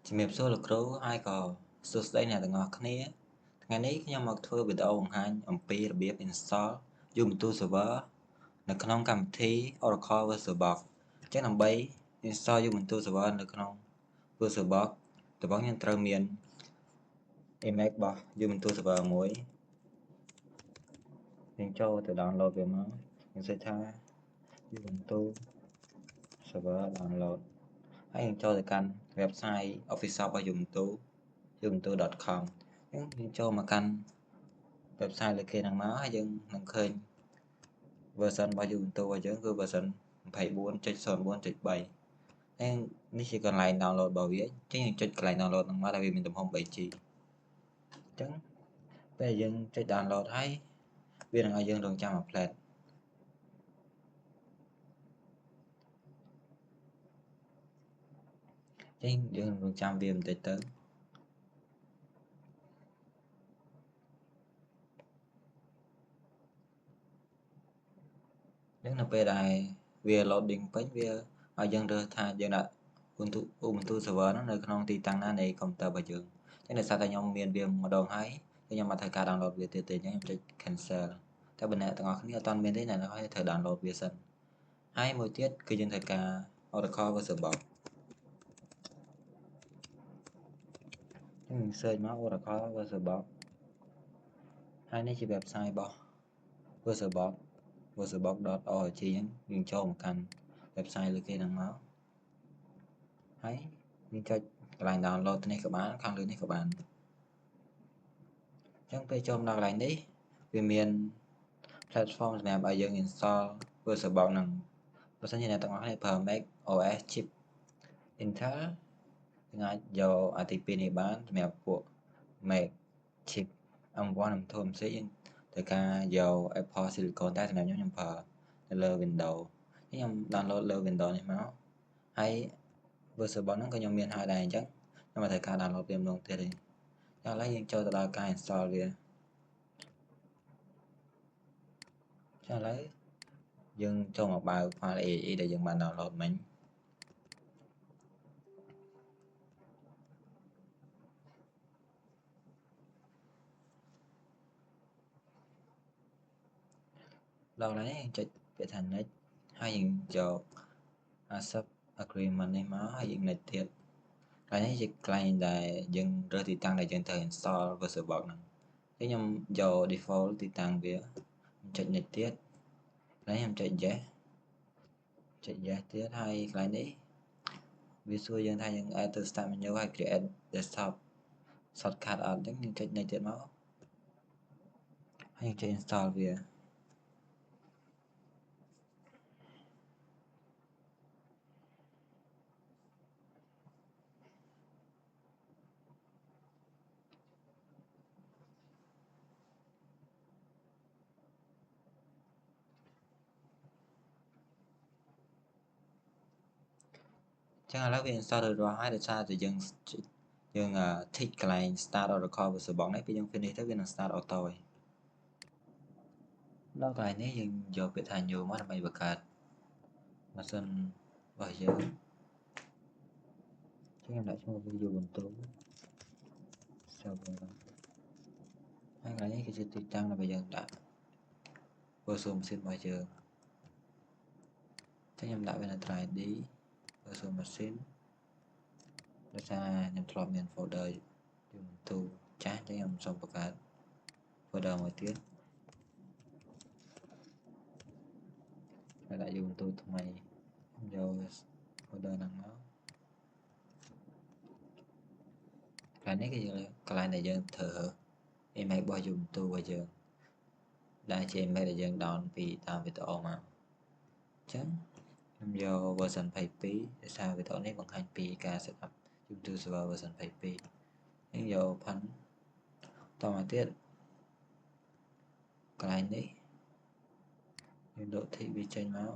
ជំរាបសួរលោកគ្រូហើយក៏សួស្តីអ្នកទាំងអស់គ្នាថ្ងៃនេះខ្ញុំមកធ្វើវីដេអូបង្ហាញអំពីរបៀប install Ubuntu Server នៅក្នុងកម្មវិធី Oracle VirtualBox អញ្ចឹងដើម្បី install Ubuntu Server នៅក្នុង VirtualBox តើបងយើងត្រូវមាន image របស់ Ubuntu Server មួយយើងចូលទៅ download វាមកយើង search ថា Ubuntu Server download ហើយយើងចូលទៅកាន់ website official របស់ ubuntu.com អញ្ចឹងយើងចូលមកកាន់ website លើគេហ្នឹងមកហើយយើងនឹងឃើញ version របស់ Ubuntu របស់យើងគឺ version 24.04.3 ហើយនេះជាកន្លែង download របស់វាអញ្ចឹងយើងចុចកន្លែង download ហ្នឹងមកដែលវាមានទំហំ 3G អញ្ចឹងពេលយើងចុច download ហើយវានឹងឲ្យយើងរងចាំ update អញ្ចឹងយើងរងចាំវាបន្តិចទៅអញ្ចឹងនៅពេលដែលវា loading ពេញវាឲ្យយើងរើសថាយើងដាក់ Ubuntu server ហ្នឹងនៅក្នុងទីតាំងណានៃកុំព្យូទ័ររបស់យើងអញ្ចឹងដោយសារតែខ្ញុំមានវាម្ដងហើយខ្ញុំអត់ត្រូវការ download វាទៀតទេអញ្ចឹងខ្ញុំចុច cancel តែបើអ្នកទាំងអស់គ្នាអត់ទាន់មានទេអ្នកទាំងអស់គ្នាត្រូវ download វាសិនហើយមួយទៀតគឺយើងត្រូវការ Oracle VirtualBox ខ្ញុំ search មក Oracle VirtualBox ហើយនេះជា website របស់ VirtualBox virtualbox.org យើងចូលមកកាន់ website លើគេហ្នឹងមកហើយយើងចុចកន្លែង download នេះក៏បានខាងលើនេះក៏បានអញ្ចឹងពេលចូលមកដល់កន្លែងនេះវាមាន platform សម្រាប់ឲ្យយើង install VirtualBox ហ្នឹងបើសិនជាអ្នកទាំងអស់គ្នាប្រើ Mac OS chip Intel យើងអាចយកអាទី2នេះបានសម្រាប់ពួក Mac chip M1 M2 M6 យើងត្រូវការយក Apple Silicon តែសម្រាប់ខ្ញុំប្រើនៅលើ Windows ខ្ញុំ download លើ Windows នេះមកហើយ VirtualBox ហ្នឹងក៏ខ្ញុំមានហើយដែរអញ្ចឹងខ្ញុំអត់ត្រូវការ download វាម្ដងទៀតទេឥឡូវយើងចូលទៅដល់ការ install វាឥឡូវយើងចូលមកបើក file AE ដែលយើងបាន download មិញដល់កន្លែងនេះយើងចុចពាក្យថា next ហើយយើងយក accept agreement នេះមកហើយយើង next ទៀតកន្លែងនេះជាកន្លែងដែលយើងរើសទីតាំងដែលយើងត្រូវ install VirtualBox ហ្នឹងខ្ញុំយក default ទីតាំងវាខ្ញុំចុច next ទៀតកន្លែងខ្ញុំចុច yes ចុច yes ទៀតហើយកន្លែងនេះវាសួរយើងថាយើង add ទៅ start menu ហើយ create desktop shortcut អត់អញ្ចឹងយើងចុច next ទៀតមកហើយយើងចុច install វាចឹងឥឡូវវា install រួចរាល់ហើយដោយសារតែយើងtick កន្លែង start Oracle VirtualBox នេះពេលយើង finish ទៅវានឹង start auto ហើយដល់កន្លែងនេះយើងយកពាក្យថា new មកដើម្បីបង្កើតម៉ាស៊ីនរបស់យើងចឹងខ្ញុំដាក់ឈ្មោះវា Ubuntu server ហើយកន្លែងនេះគឺជាទីតាំងដើម្បីយើងដាក់ virtual machine របស់យើងចឹងខ្ញុំដាក់វានៅ drive D virtual machine ដោយសារខ្ញុំធ្លាប់មាន folder Ubuntu ចាស់ចឹងខ្ញុំសូមបង្កើត folder មួយទៀតហើយដាក់ Ubuntu ថ្មីខ្ញុំយក folder ហ្នឹងមកកន្លែងនេះគឺជាកន្លែងដែលយើងធ្វើ image របស់ Ubuntu របស់យើងដែលជា image ដែលយើង down ពីតាមវីដេអូមកអញ្ចឹងខ្ញុំយក version 22ដោយសារវីដេអូនេះបង្ហាញពីការ set up Ubuntu server version 22ខ្ញុំយក open តមកទៀតកន្លែងនេះយើងដក tick វាចេញមក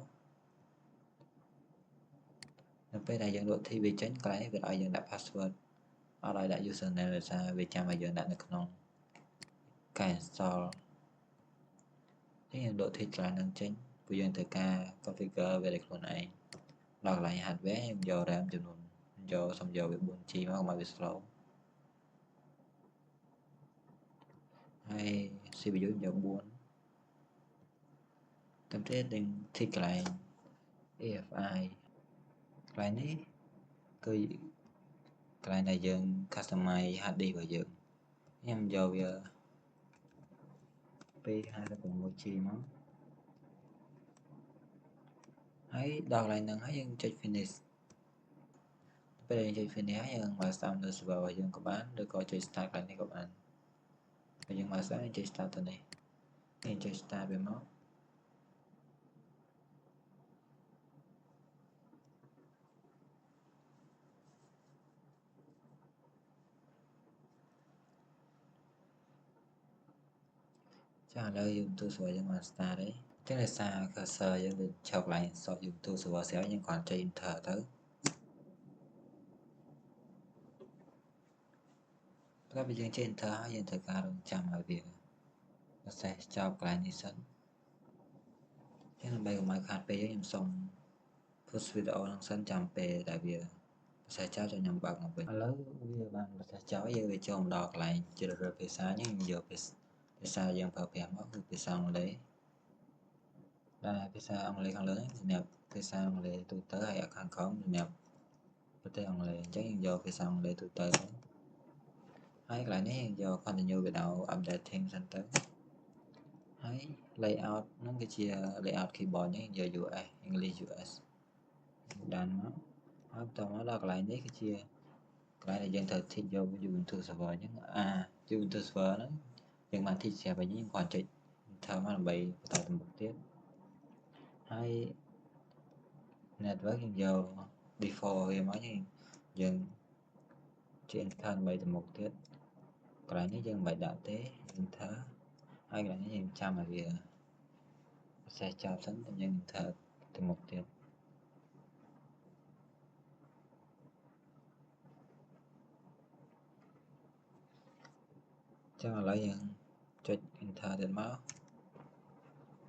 នៅពេលដែលយើងដក tick វាចេញកន្លែងនេះវាឲ្យយើងដាក់ password អត់ឲ្យដាក់ username ដោយសារវាចាំឲ្យយើងដាក់នៅក្នុងការ install យើងដក tick កន្លែងហ្នឹងចេញព្រោះយើងត្រូវការ configure វាដោយខ្លួនឯងដល់កន្លែង hardware ខ្ញុំយក RAM ចំនួន xong giờ về 4G mà không phải bị slow hay CPU giờ 4 tâm thế đang thích lại AFI lại này cứ cái này dừng customize HD vào dừng em giờ về P2 là cùng một chi mà hãy đọc lại nâng hãy dừng check finish bây giờ check finish hãy dừng mà xong được vào dừng của bạn được coi check start lại này các bạn bây giờ mà sáng check start từ này nên check start về máu trả lời dùng tu sửa cho mà start đấy tức là xa cơ sở cho mình chọc lại so dùng tu sửa xéo nhưng còn trên thở tới các bây giờ trên thở hiện thực ca đồng chăm ở việc nó sẽ chọc lại như sẵn thế là bây giờ máy khát bây giờ em xong first video đang sẵn chăm về đại việc sẽ trao cho nhầm bằng ở bên lớn bây bạn sẽ cháu giờ về chồng đọc lại chưa được về xa nhưng giờ về xa dân phở phèm mất về xa ông lấy đây về xa ông lấy khăn lớn nẹp về xa ông lấy tụi tới hay ở khăn khóm nẹp có thể ông lấy chắc giờ về xa ông lấy tụi tới hay lại nếu giờ continue về đầu updating center hay layout nó cái chia layout keyboard nhé giờ US English US dan nó không tao nó đọc lại nhé cái chia cái này dân thật thì vô Ubuntu server nhưng Ubuntu server nó nhưng mà thì sẽ phải những quản trị theo mà bị tạo thành một tiết hay network hiện giờ default về máy như dân trên thân bảy thành một tiết còn lại những dân bảy đạo tế dân thớ hay là những dân trăm mà vì sẽ chào sẵn trong dân thờ thành một tiết chắc là lấy dân cho thờ đến máu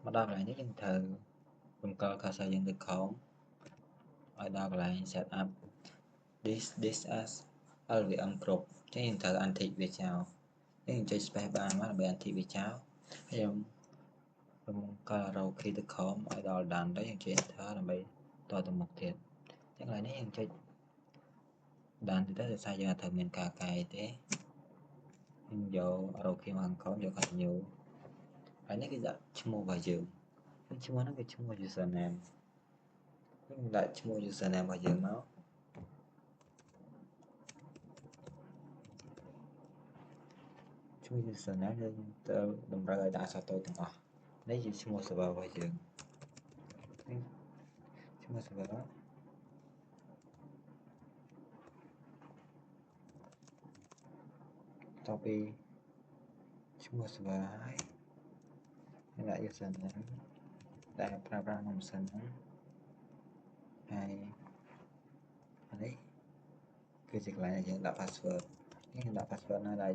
mà đọc lại những dân thờ cùng cơ cơ sở dân được khổng ở đọc lại set up this as LVM group cái hiện thờ anh thị về chào cái hiện chơi space bar mà là bị anh thị về cháo em kalau rau khi được khóm ở đó đàn đấy hiện chơi thờ là bị to từ một thiệt chắc là nếu hiện chơi đàn thì tới sai giờ thờ mình cả cài thế nhưng giờ rau khi mà có giờ còn nhiều phải những cái dạng chung vào giường cái chung nó cái chung vào username lại chung vào username vào giường nó chung username nên tớ đồng ra đã sao tôi từng lấy gì chung vào server vào giường chung vào server đó copy chung vào server hai lại username đại program nằm sân hay đấy cứ dịch lại là đặt password nhưng đặt password nó là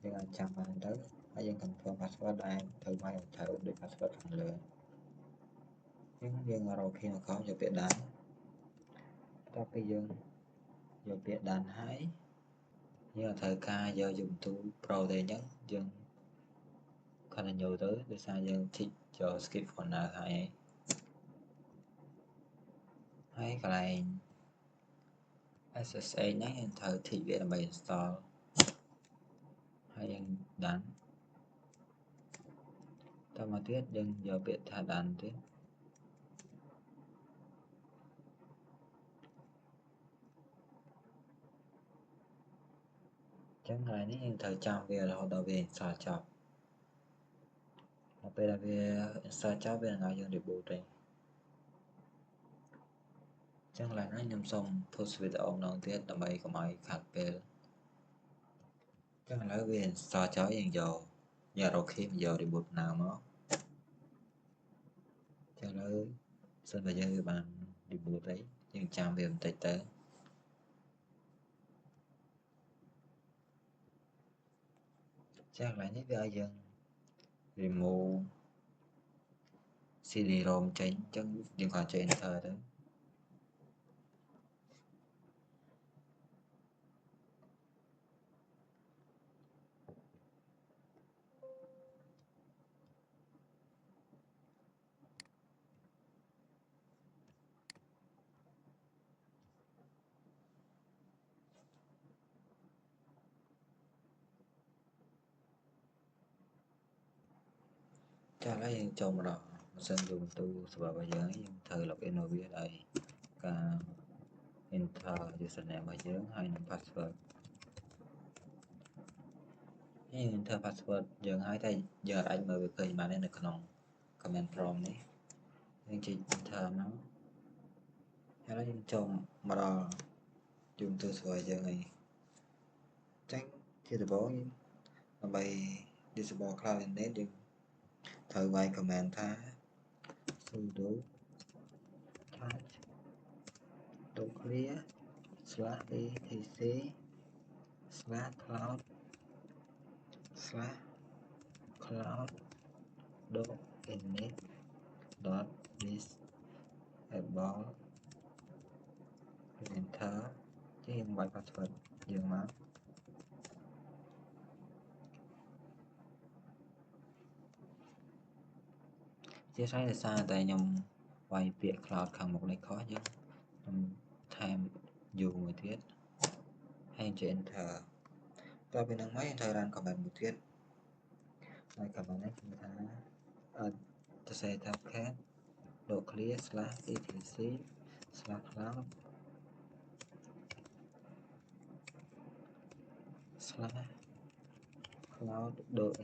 nhưng trăm mà tới hay dân confirm password đây thử mai thử để password thằng lừa nhưng dân rồi khi mà có giờ biết đánh copy dân giờ biết đánh hái nhưng mà thời ca giờ dùng tu pro thì nhất dân còn là nhiều thứ để sao dân thích cho skip phần nào hay cái này SSA nhắc hiện thời thị về là bài install hay dân đánh tao mà tiết dân giờ biết thả đánh tiết chẳng lại nếu hiện thời trong về là họ đầu về install chọc mà bây giờ về install chọc về là nói dân để bù trình chẳng lại nó nhầm xong post video đầu tiết là bài của mọi khát về chẳng lại về install chọc dân giờ rồi khi giờ để bù nào nó chẳng lại xin bây giờ bạn đi bù đấy nhưng chạm về một tới chắc lại nhất bây giờ remove CD-ROM tránh chẳng nhưng còn cho enter đấy Cho lấyយើងចូលមកដល់ម៉ាស៊ីនយូរទូ server របស់យើងយើងត្រូវ login vàoវាដោយការ enter username របស់យើងហើយនិង password យើង enter password យើងហើយតែយើងអាចមើលវាឃើញបានទេនៅក្នុង command prompt នេះយើងចុច enter មកហើយយើងចូលមកដល់យូរទូ server យើងហើយចឹងជាដំបូងដើម្បី disable cloud internet យើងត្រូវវាយ command ថា sudo patch clear /etc /cloud .init .disable enter ជាយើងវាយ password យើងមកជាស្រ័យដោយសារតែខ្ញុំវាយពាក្យ cloud ខាងមុខនេះខុសខ្ញុំថែម u មួយទៀតហើយចុច enter តទៅពីនឹងមកយើងត្រូវ run command មួយទៀតហើយ command នេះគឺថាទៅសេថា cat .clear /etc /cloud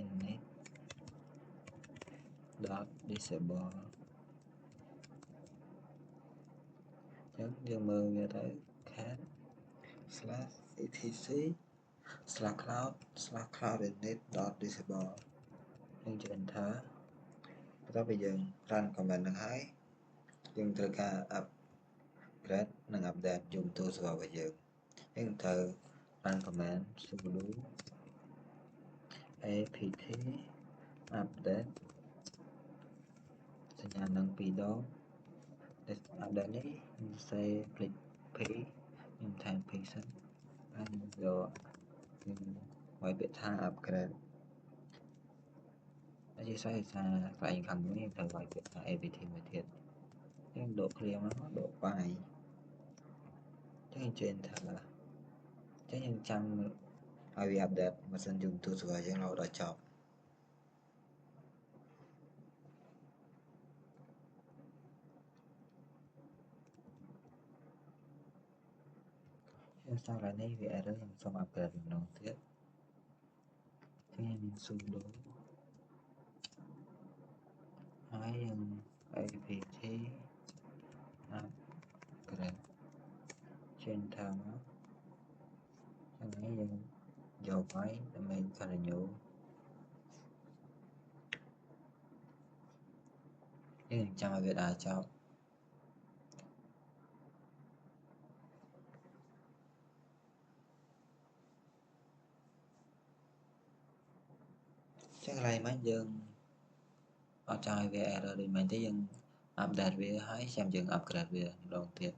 .init .disable ចឹងយើងមើលវាទៅ cat /etc /cloud .init .disable យើងចុច enter បន្ទាប់ពីយើង run command នឹងហើយយើងត្រូវការ upgrade និង update Ubuntu server របស់យើងត្រូវ run command sudo apt update សញ្ញានឹង2ដង update នេះខ្ញុំសរសេរ click p ខ្ញុំថែម p សិនហើយយកវាយពាក្យថា upgrade អធិស្ឋានថាកន្លែងខាងនេះត្រូវវាយពាក្យថា apt មួយទៀតយើងដក clear មកដកវាយចឹងយើងចេញថាចឹងយើងចាំឲ្យវា update ម៉ាស៊ីន Ubuntu server យើងរហូតដល់ចប់ខ្ញុំសារកន្លែងនេះវា error ខ្ញុំសូម upgrade ម្ដងទៀតចឹងយើងមាន sudo ហើយយើង apt upgrade ចេញថាមកចឹងហើយយើងយកវាយដើម្បី continue យើងចាំឲ្យវាដើរចប់ចឹងកន្លែងមកយើងអត់ចង់ឲ្យវា error ដូចមែនទេយើង update វាហើយចាំយើង upgrade វាម្ដងទៀត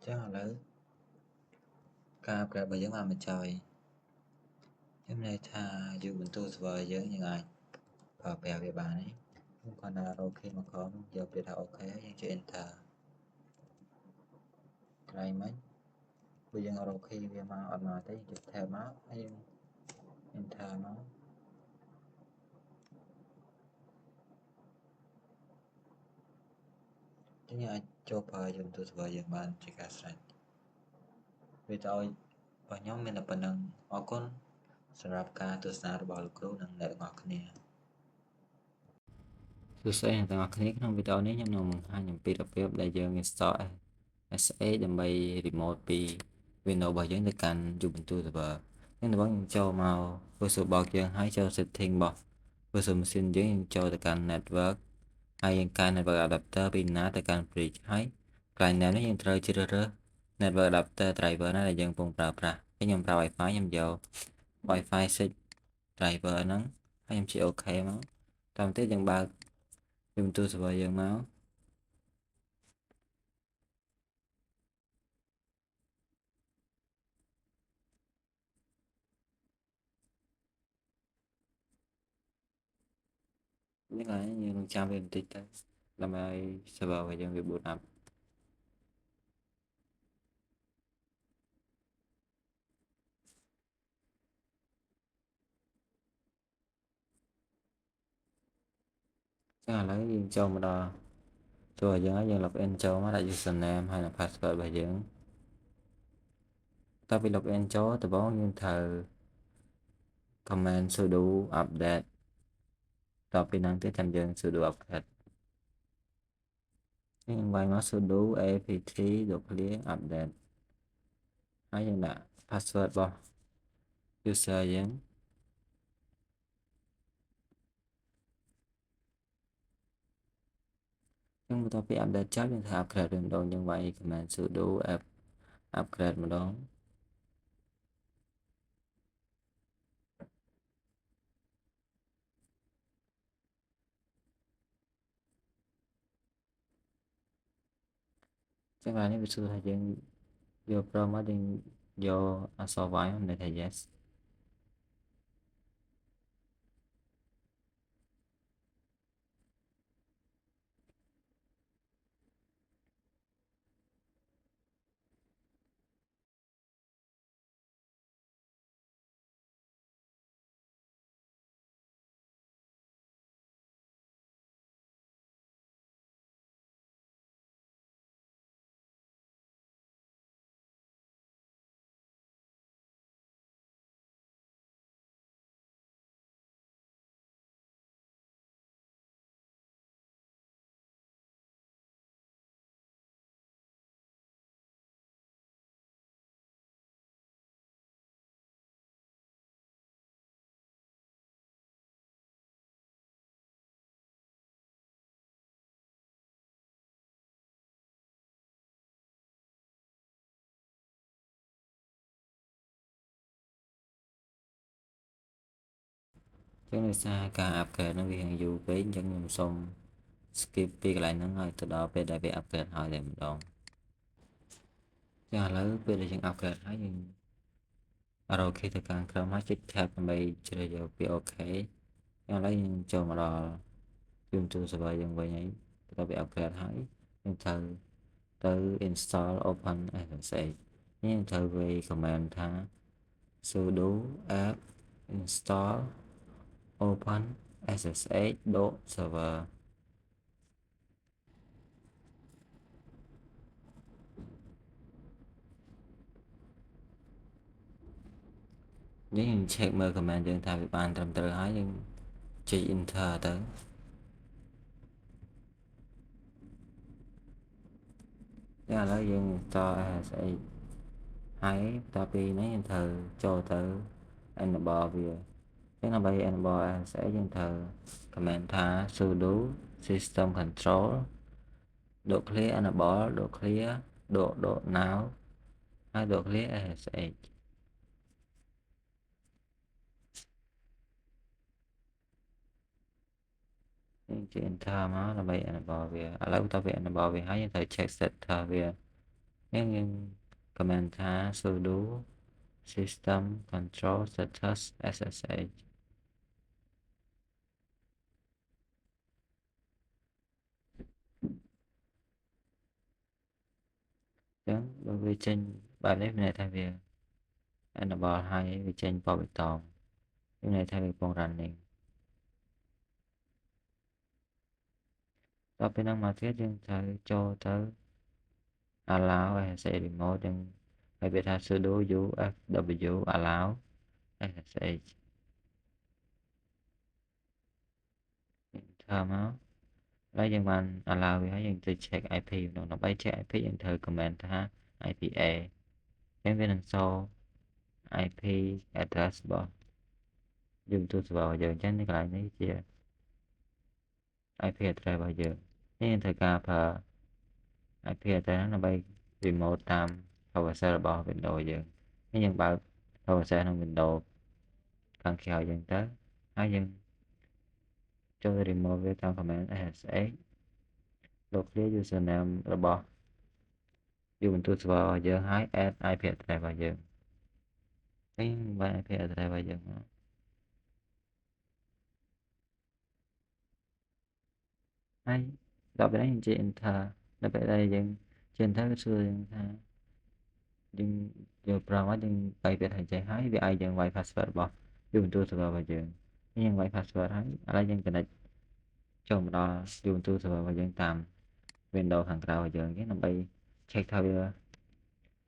ចឹងឥឡូវការ upgrade របស់យើងបានបញ្ចប់ខ្ញុំន័យថា Ubuntu server យើងអាចប្រើប្រាស់វាបានហើយខ្ញុំគ្រាន់តែរក key មកក្រោមយកពាក្យថា OK ហើយយើងចុច enter កន្លែងមិញបើយើងរក key វាមកអត់មកទេយើងចុច tab មកហើយយើង enter មកចឹងយើងអាចចូលប្រើ Ubuntu server យើងបានជាការស្រេចវីដេអូរបស់ខ្ញុំមានតែប៉ុណ្្នឹងអរគុណសម្រាប់ការទស្សនារបស់លោកគ្រូនិងអ្នកទាំងអស់គ្នា សួស្តីអ្នកទាំងអស់គ្នាក្នុងវីដេអូនេះខ្ញុំនឹងបង្ហាញអំពីរបៀបដែលយើង install SSH ដើម្បី remote ពី Windows របស់យើងទៅកាន់ Ubuntu server យើងដំបូងយើងចូលមក virtual box យើងហើយចូល setting របស់ virtual machine យើងចូលទៅកាន់ network ហើយយើងកាន់ network adapter ពីណាទៅកាន់ bridge ហើយកន្លែងណានេះយើងត្រូវជ្រើសរើស network adapter driver ណាដែលយើងកំពុងប្រើប្រាស់ខ្ញុំប្រើ Wi-Fi ខ្ញុំយក Wi-Fi 6 driver ហ្នឹងហើយខ្ញុំជា OK មកតាមទៀតយើងបើកUbuntu server យើងមកនេះហើយយើងនឹងចាំវាបន្តិចទៅដើម្បីឲ្យ server របស់យើងវា boot up ចឹងឥឡូវយើងចូលមកដល់ចូលយើងហើយយើង login ចូលមកដាក់ username ហើយនិង password របស់យើងតទៅពី login ចូលដំបូងយើងត្រូវ command sudo update តទៅពីហ្នឹងទៀតចាំយើង sudo update យើងវាយមក sudo apt clear update ហើយយើងដាក់ password របស់ user យើងបន្ទាប់ពី update ចប់យើងត្រូវ upgrade វិញម្ដងយើងវាយ command sudo upgrade ម្ដងចឹងឡើយនេះវាសួរថាយើងយក pro មកយើងយកអក្សរ y មិនថា yes ចឹងដោយសារការ upgrade ហ្នឹងវាយូរពេកអញ្ចឹងខ្ញុំសូម skip ពីកន្លែងហ្នឹងហើយទៅដល់ពេលដែលវា upgrade ហើយតែម្ដងចឹងឥឡូវពេលដែលយើង upgrade ហើយយើង arrow key ទៅខាងក្រោមហើយចុច tab ដើម្បីជ្រើសយកពី OK ចឹងឥឡូវយើងចូលមកដល់ Ubuntu server យើងវិញហើយបន្ទាប់ពី upgrade ហើយយើងត្រូវទៅ install open SSH យើងត្រូវវាយ command ថា sudo apt install open SSH server យើង check មើល command យើងថាវាបានត្រឹមត្រូវហើយយើងចុច enter ទៅឥឡូវយើង install SSH ហើយបន្ទាប់ពីនេះយើងត្រូវចូលទៅ enable វាចឹងដើម្បី enable SSH យើងត្រូវ command ថា sudo system control .clear enable .clear .now ហើយ .clear SSH យើងចុច enter មកដើម្បី enable វាឥឡូវបន្ទាប់ពី enable វាហើយយើងត្រូវ check setter វាយើង command ថា sudo system control status SSH ចឹងបើវាចេញបែបនេះមានន័យថាវា enable ហើយវាចេញពណ៌បៃតងមានន័យថាវាកំពុង running ដល់ពេលហ្នឹងមកទៀតយើងត្រូវចូលទៅ allow SSH remote យើងហើយវាថា sudo ufw allow SSH ធ្វើមក Lấy dân bạn allow với dân từ check IP nó bay check IP dân thử comment ha IPA cái viên đằng sau IP address bỏ dùng tôi vào giờ tránh cái lại này chia IP address vào giờ nên thời cả và IP address nó bay remote tam PowerShell bỏ Windows giờ nên dân bảo PowerShell trong Windows cần kéo dân tới hai dân cho remote với tam comment SH locally username របស់ Ubuntu server យើងហើយ add IP address របស់យើងវិញបើ IP address របស់យើងហើយដល់ពេលនេះយើងជិះ enter ដល់ពេលដែលយើងជិះ enter វាសួរយើងថាយើងយកប្រងយើងបាយពាក្យថាចេះហើយវាឲ្យយើង wifi password របស់ Ubuntu server របស់យើងយើង wifi password ហើយឥឡូវយើង connect ចូលមកដល់ Ubuntu server របស់យើងតាម Windows ខាងក្រៅរបស់យើងដើម្បី check ថាវា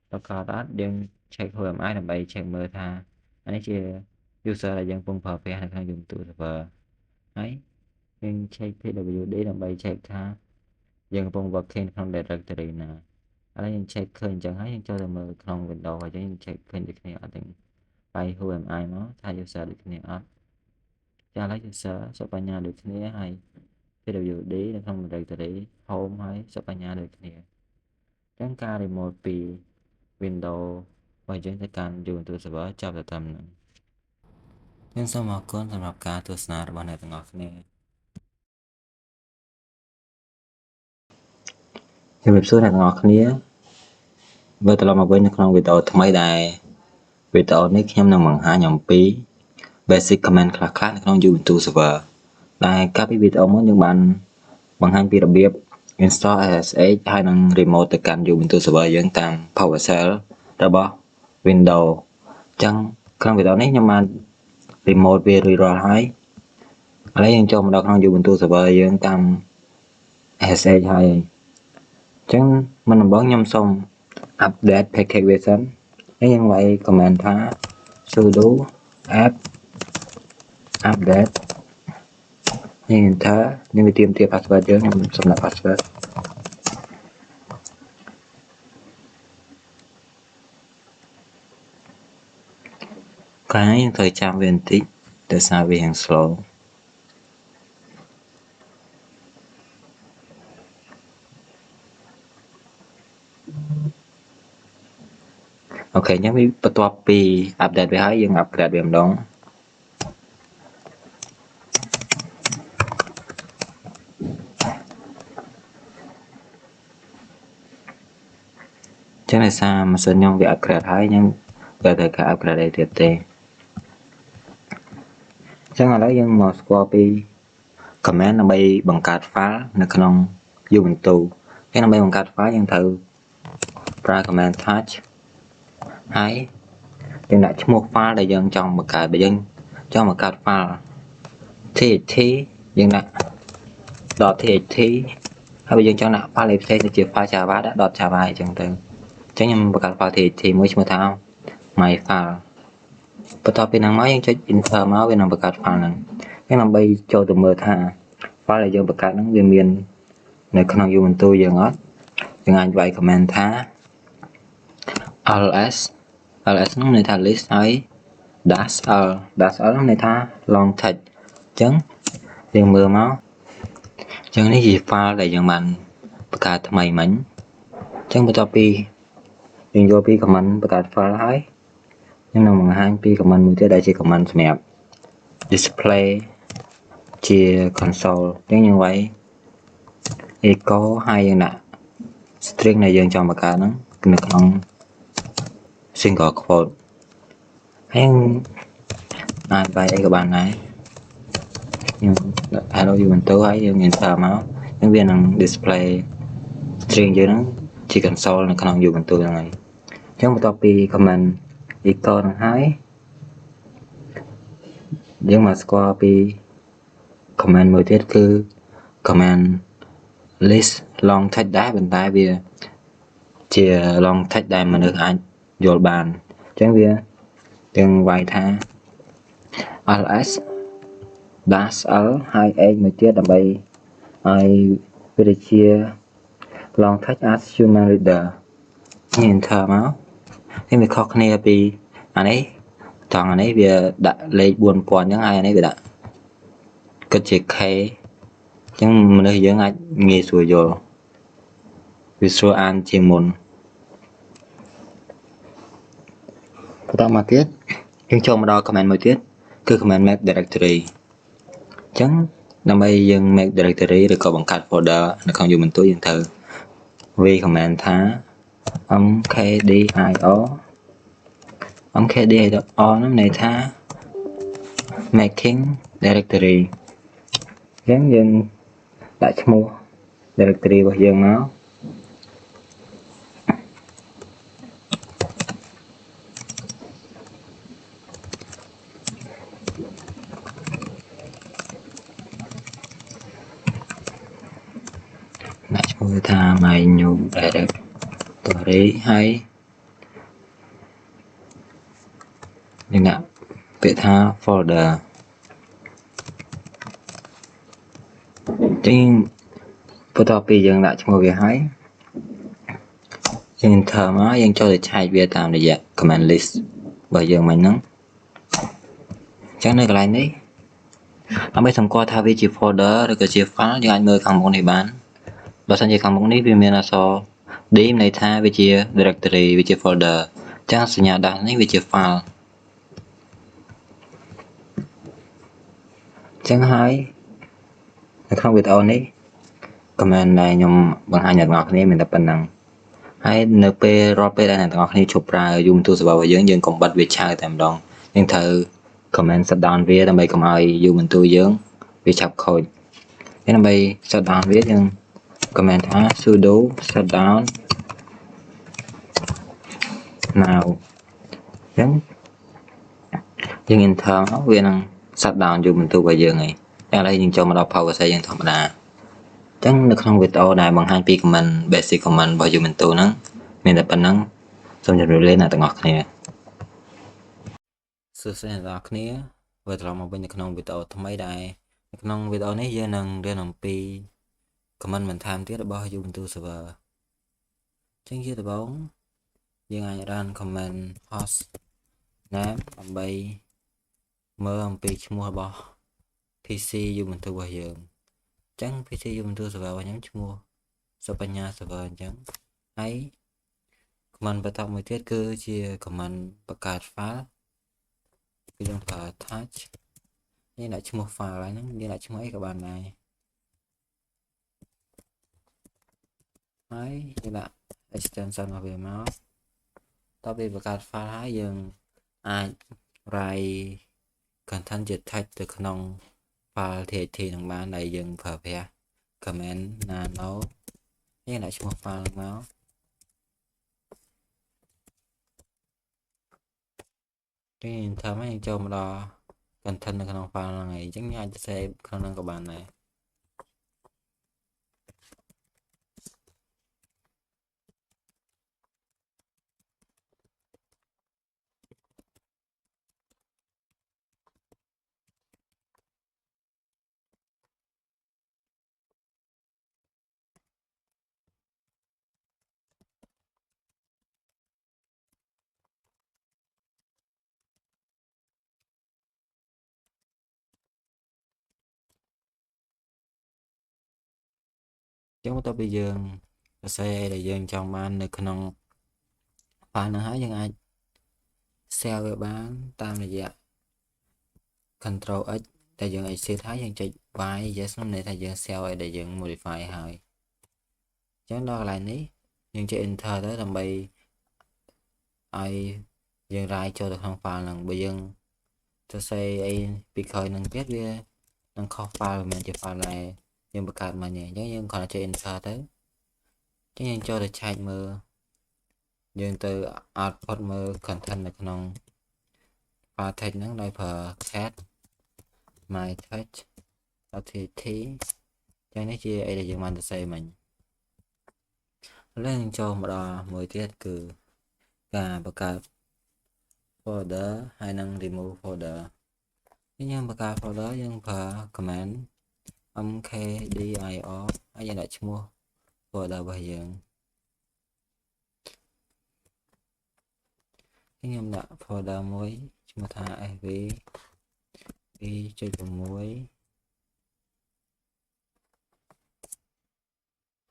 ប្រកបអត់យើង check HMI ដើម្បី check មើលថាអានេះជា user ដែលយើងកំពុងប្រើប្រាស់នៅក្នុង Ubuntu server ហើយយើង check pwd ដើម្បី check ថាយើងកំពុង working ក្នុង directory ណាឥឡូវយើង check ឃើញអញ្ចឹងហើយយើងចូលទៅមើលក្នុង Windows ហើយយើង check ឃើញដូចគ្នាអត់ទាំងបាយ HMI មកថា user ដូចគ្នាអត់ចាឥឡូវ user សុខបញ្ញាដូចគ្នាហើយ pwd នៅក្នុង directory home ហើយសុខបញ្ញាដូចគ្នាអញ្ចឹងការ remote ពី Windows របស់យើងទៅកាន់ Ubuntu server ចាប់ទៅតាមហ្នឹងខ្ញុំសូមអរគុណសម្រាប់ការទស្សនារបស់អ្នកទាំងអស់គ្នាជំរាបសួរអ្នកទាំងអស់គ្នាវិលត្រឡប់មកវិញនៅក្នុងវីដេអូថ្មីដែលវីដេអូនេះខ្ញុំនឹងបង្ហាញអំពី basic command ខ្លះៗនៅក្នុង Ubuntu server ដែលកាលពីវីដេអូមុនយើងបានបង្ហាញពីរបៀប install SSH ហើយនឹង remote ទៅកាន់ Ubuntu server យើងតាម PowerShell របស់ Windows អញ្ចឹងក្នុងវីដេអូនេះខ្ញុំបាន remote វារួចរាល់ហើយឥឡូវយើងចូលមកដល់ក្នុង Ubuntu server យើងតាម SSH ហើយអញ្ចឹងមុនដំបូងខ្ញុំសូម update package version ហើយយើងវាយ command ថា sudo apt update យើង enter យើងវាទាមទារ password យើងខ្ញុំសូមដាក់ password កាលយើងត្រូវចាំវាបន្តិចដោយសារវាយ៉ាង slowអូខេអញ្ចឹងវាបន្ទាប់ពី update វាហើយយើង upgrade វាម្ដងចឹងដោយសារម៉ាស៊ីនខ្ញុំវា upgrade ហើយខ្ញុំត្រូវតែការ upgrade អីទៀតទេចឹងឥឡូវយើងមកស្គាល់ពី command ដើម្បីបង្កើត file នៅក្នុង Ubuntu ហើយដើម្បីបង្កើត file យើងត្រូវប្រើ command touch ហើយយើងដាក់ឈ្មោះ file ដែលយើងចង់បង្កើតបើយើងចង់បង្កើត file txt យើងដាក់ .txt ហើយបើយើងចង់ដាក់ file ផ្សេងទៅជា file java ដាក់ .java អញ្ចឹងទៅអញ្ចឹងខ្ញុំបង្កើត file txt មួយឈ្មោះថា my file បន្ទាប់ពីហ្នឹងមកយើងចុច enter មកវានឹងបង្កើត file ហ្នឹងអញ្ចឹងដើម្បីចូលទៅមើលថា file ដែលយើងបង្កើតហ្នឹងវាមាននៅក្នុង Ubuntu យើងអត់យើងអាចវាយ command ថា ls ហ្នឹងន័យថា list ហើយ -l ហ្នឹងន័យថា long text អញ្ចឹងយើងមើលមកអញ្ចឹងនេះជា file ដែលយើងបានបង្កើតថ្មីមិញអញ្ចឹងបន្ទាប់ពីយើងយកពី command បង្កើត file ហើយខ្ញុំនឹងបង្ហាញពី command មួយទៀតដែលជា command សម្រាប់ display ជា console អញ្ចឹងយើងវាយ echo ហើយយើងដាក់ string ដែលយើងចង់បង្កើតហ្នឹងនៅក្នុង single quote ហើយអាចវាយអីក៏បានដែរខ្ញុំដាក់ hello Ubuntu ហើយយើង enter មកនឹងវានឹង display string យើងហ្នឹងជា console នៅក្នុង Ubuntu ហ្នឹងហើយអញ្ចឹងបន្ទាប់ពី command echo ហ្នឹងហើយយើងមកស្គាល់ពី command មួយទៀតគឺ command list long text ដែរប៉ុន្តែវាជា long text ដែលមនុស្សអាចយល់បានអញ្ចឹងវាយើងវាយថា ls -l ហើយ h មួយទៀតដើម្បី ហើយវាដូចជា long touch as human reader នេះ enter មកនេះវាខុសគ្នាពីអានេះត្រង់អានេះវាដាក់លេខ 4000 អញ្ចឹងហើយអានេះវាដាក់គិតជា K អញ្ចឹងមនុស្សយើងអាចងាយស្រួលយល់វាស្រួលអានជាងមុនបន្តមកទៀតយើងចូលមកដល់ command មួយទៀតគឺ command make directory អញ្ចឹងដើម្បីយើង make directory ឬក៏បង្កើត folder នៅក្នុង Ubuntu យើងត្រូវវាយ command ថា mkdir mkdir នោះន័យថា making directory អញ្ចឹងយើងដាក់ឈ្មោះ directory របស់យើងមកដាក់ឈ្មោះថា my new directory ហើយយើងដាក់ពាក្យថា folder ចឹងបន្ទាប់ពីយើងដាក់ឈ្មោះវាហើយយើង enter មកយើងចូលទៅឆែកវាតាមរយៈ command list របស់យើងមិញហ្នឹងអញ្ចឹងនៅកន្លែងនេះដើម្បីសម្គាល់ថាវាជា folder ឬក៏ជា file យើងអាចមើលខាងមុខនេះបានបើសិនជាខាងមុខនេះវាមានអក្សរ D ន័យថាវាជា directory វាជា folder អញ្ចឹងសញ្ញាដាស់នេះវាជា file អញ្ចឹងហើយនៅក្នុងវីដេអូនេះ command ដែលខ្ញុំបង្ហាញដល់អ្នកនរគ្នាមានតែប៉ុណ្ណឹងហើយនៅពេលរាល់ពេលដែលអ្នកទាំងអស់គ្នាជប់ប្រើ Ubuntu server របស់យើងកុំបិទវាឆៅតែម្ដងយើងត្រូវ command shut down វាដើម្បីកុំឲ្យ Ubuntu យើងវាឆាប់ខូចហើយដើម្បី shut down វាយើង command ថា sudo shut down now អញ្ចឹងយើង enter មកវានឹង shut down Ubuntu របស់យើងហើយឥឡូវយើងចូលមកដល់ PowerShell យើងធម្មតាអញ្ចឹងនៅក្នុងវីដេអូដែលបង្ហាញពី command basic command របស់ Ubuntu ហ្នឹងមានតែប៉ុណ្្នឹងសូមជម្រាបលាអ្នកទាំងអស់គ្នាសួស្តីអ្នកទាំងអស់គ្នាវិលត្រឡប់មកវិញនៅក្នុងវីដេអូថ្មីដែរនៅក្នុងវីដេអូនេះយើងនឹងរៀនអំពី command បន្ថែមទៀតរបស់ Ubuntu server អញ្ចឹងជាដំបូងយើងអាច run command host name ដើម្បីមើលអំពីឈ្មោះរបស់ PC Ubuntu របស់យើងអញ្ចឹង PC Ubuntu server របស់ខ្ញុំឈ្មោះសុបញ្ញា server អញ្ចឹងហើយ command បន្តមួយទៀតគឺជា command បង្កើត file គឺយើងប្រើ touch យើងដាក់ឈ្មោះ file ហ្នឹងយើងដាក់ឈ្មោះអីក៏បានដែរហើយយើងដាក់ extension របស់វាមកតទៅបង្កើត file ហើយយើងអាច write content ជា text ទៅក្នុង file TXT នឹងបានដែលយើងប្រើប្រាស់ command nano យើងដាក់ឈ្មោះ file មកពេល enter មកយើងចូលមកដល់ content នៅក្នុង file ហ្នឹងហើយអញ្ចឹងយើងអាច save ក្នុងហ្នឹងក៏បានដែរអញ្ចឹងបន្ទាប់ពីយើងសរសេរដែលយើងចង់បាននៅក្នុង file ហ្នឹងហើយយើងអាច save វាបានតាមរយៈ control X ដែលយើង exit ហើយយើងចុច Y yes នោះន័យថាយើង save ឲ្យដែលយើង modify ហើយអញ្ចឹងដល់កន្លែងនេះយើងចុច enter ទៅដើម្បីឲ្យយើង write ចូលទៅក្នុង file ហ្នឹងបើយើងសរសេរអីពីក្រោយនឹងទៀតវានឹងខុស file មិនមែនជា file ដែលយើងបង្កើតមកទេអញ្ចឹងយើងគ្រាន់តែចុច enter ទៅអញ្ចឹងយើងចូលទៅឆែកមើលយើងទៅ output មើល content នៅក្នុង file text ហ្នឹងដោយប្រើ cat my text.txt ចឹងនេះជាអីដែលយើងបានសរសេរមិញឥឡូវយើងចូលមកដល់មួយទៀតគឺការបង្កើត folder ហើយនឹង remove folder យើងបង្កើត folder យើងប្រើ command mkdir ហើយយើងដាក់ឈ្មោះ folder របស់យើងខ្ញុំដាក់ folder មួយឈ្មោះថា sv 2.6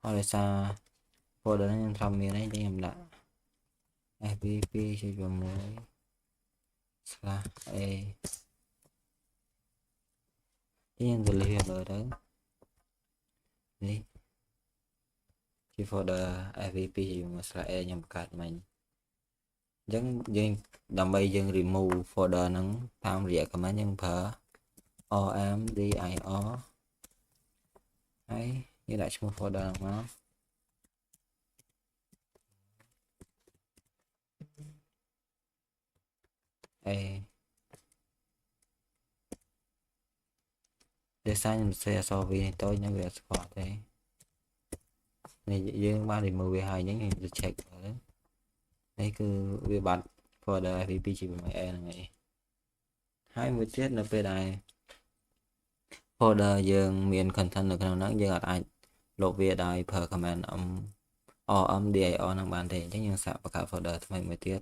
ហើយដោយសារ folder នេះខ្ញុំធ្លាប់មានហើយខ្ញុំដាក់ sv 2.6/a យើងទៅលេខមើលទៅនេះជា folder sv 2.6/a ខ្ញុំបង្កើតមិញអញ្ចឹងយើងដើម្បីយើង remove folder ហ្នឹងតាមរយៈ command យើងប្រើ rmdir ហើយយើងដាក់ឈ្មោះ folder ហ្នឹងមកដោយសារខ្ញុំសេអក្សរ V នេះតូចនៅវាស្គាល់ទេនេះយើងបាន remove វាហើយអញ្ចឹងយើងទៅ check មើលនេះគឺវាបាត់ folder fvp.a ហ្នឹងឯងហើយមួយទៀតនៅពេលដែល folder យើងមាន content នៅក្នុងហ្នឹងយើងអាចលុបវាដោយប្រើ command rmdir ហ្នឹងបានទេអញ្ចឹងយើងសាកបង្កើត folder ថ្មីមួយទៀត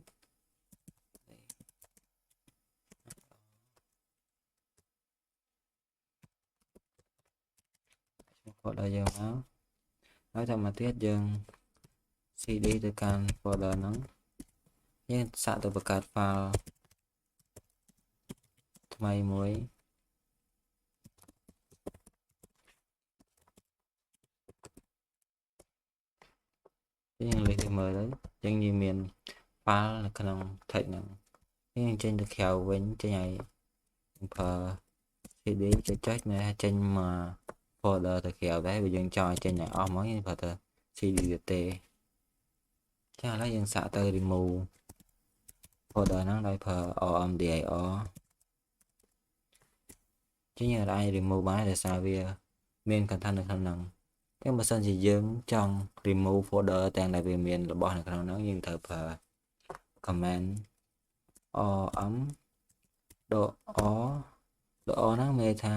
folder យើងមកហើយតាមមកទៀតយើង cd ទៅកាន់ folder ហ្នឹងយើងសាកទៅបង្កើត file ថ្មីមួយយើងលេខទៅមើលទៅយើងមាន file នៅក្នុង text ហ្នឹងយើងចេញទៅក្រៅវិញចេញឲ្យប្រើ cd ចុចមែនចេញមក folder ទៅក្រៅដែរបើយើងចង់ឲ្យចេញឲ្យអស់មកយើងប្រើទៅ cd ទេចាឥឡូវយើងសាកទៅ remove folder ហ្នឹងដោយប្រើ rmdir ចឹងយើងអាច remove បានដោយសារវាមាន content នៅក្នុងហ្នឹងតែបើសិនជាយើងចង់ remove folder ទាំងដែលវាមានរបស់នៅក្នុងហ្នឹងយើងត្រូវប្រើ command rm .o ហ្នឹងមានន័យថា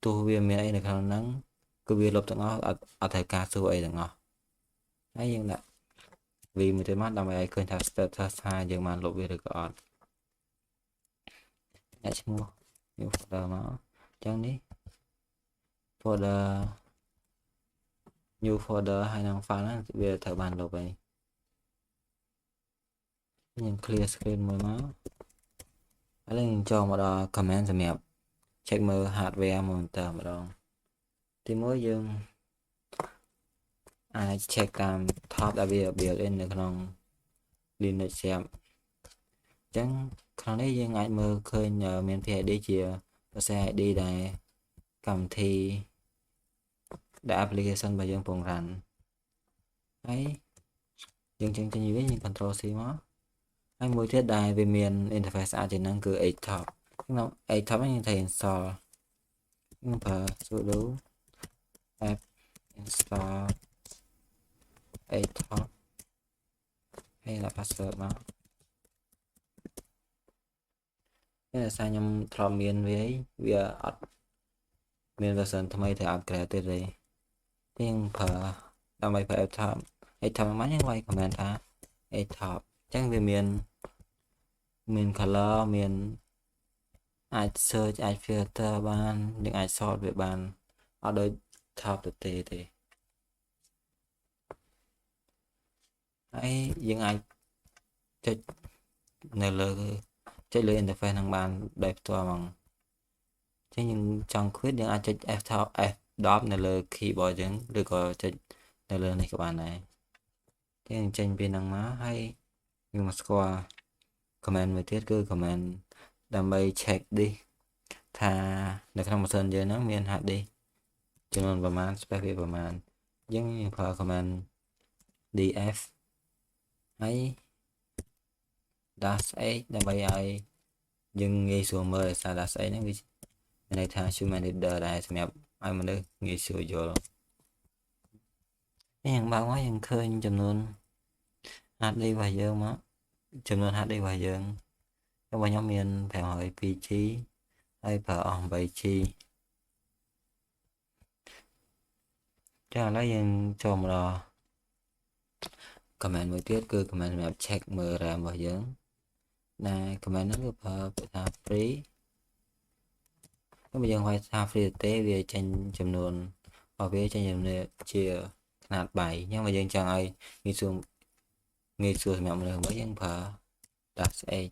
ទោះវាមានអីនៅក្នុងហ្នឹងគឺវាលុបទាំងអស់អត់ត្រូវការសួរអីទាំងអស់ហើយយើងដាក់ v មួយទៀតមកដើម្បីឲ្យឃើញថា status ថាយើងបានលុបវាឬក៏អត់ដាក់ឈ្មោះ new folder មកអញ្ចឹងនេះ folder new folder ហើយនឹង file ហ្នឹងវាត្រូវបានលុបហើយខ្ញុំ clear screen មួយមកឥឡូវយើងចូលមកដល់ command សម្រាប់ check មើល hardware monitor ម្ដងទីមួយយើងអាច check តាម top ដែលវា built in នៅក្នុង Linux ស្រាប់អញ្ចឹងក្នុងនេះយើងអាចមើលឃើញមាន PID ជាភាសា ID ដែលកម្មវិធីដែល application របស់យើងពង run ហើយយើងចេញវិញយើង control C មកហើយមួយទៀតដែលវាមាន interface ស្អាតជាងហ្នឹងគឺ HTOP ក្នុង HTOP ហ្នឹងយើងត្រូវ install យើងប្រើ sudo apt install HTOP ហើយដាក់ password មកតែដោយសារខ្ញុំធ្លាប់មានវាអត់មាន version ថ្មីទៅ upgrade ទៀតទេយើងប្រើដើម្បីប្រើ HTOP មកយើងវាយ command ថា HTOP អញ្ចឹងវាមាន color មានអាច search អាច filter បានយើងអាច sort វាបានអត់ដូច top ទៅទេហើយយើងអាចចុចនៅលើinterface ហ្នឹងបានដោយផ្ទាល់ហ្មងអញ្ចឹងយើងចង់ quit យើងអាចចុច F10 នៅលើ keyboard យើងឬក៏ចុចនៅលើនេះក៏បានដែរយើងចេញពីហ្នឹងមកហើយយើងមកស្គាល់ command មួយទៀតគឺ command ដើម្បី check disk ថានៅក្នុងម៉ាស៊ីនយើងហ្នឹងមាន hard disk ចំនួនប្រមាណ space វាប្រមាណយើងប្រើ command df ហើយ -h ដើម្បីឲ្យយើងងាយស្រួលមើលដោយសារ -h ហ្នឹងវាមានន័យថា human reader ដែរសម្រាប់ឲ្យមនុស្សងាយស្រួលយល់យើងបើកមកយើងឃើញចំនួន hard disk របស់យើងមកចំនួន hard disk របស់យើងរបស់ខ្ញុំមាន 502G ហើយប្រើអស់ 8G Chà lấy dân cho một đò comment mới tiết cứ comment map check mở ra mở dưỡng này comment nó cứ free cái bây giờ hoài sao free tế về tranh chấm nôn và về tranh chấm nôn chia nạt 7 nhưng mà dân chẳng ai nghi xuống mẹ mình mới dân phở đặt age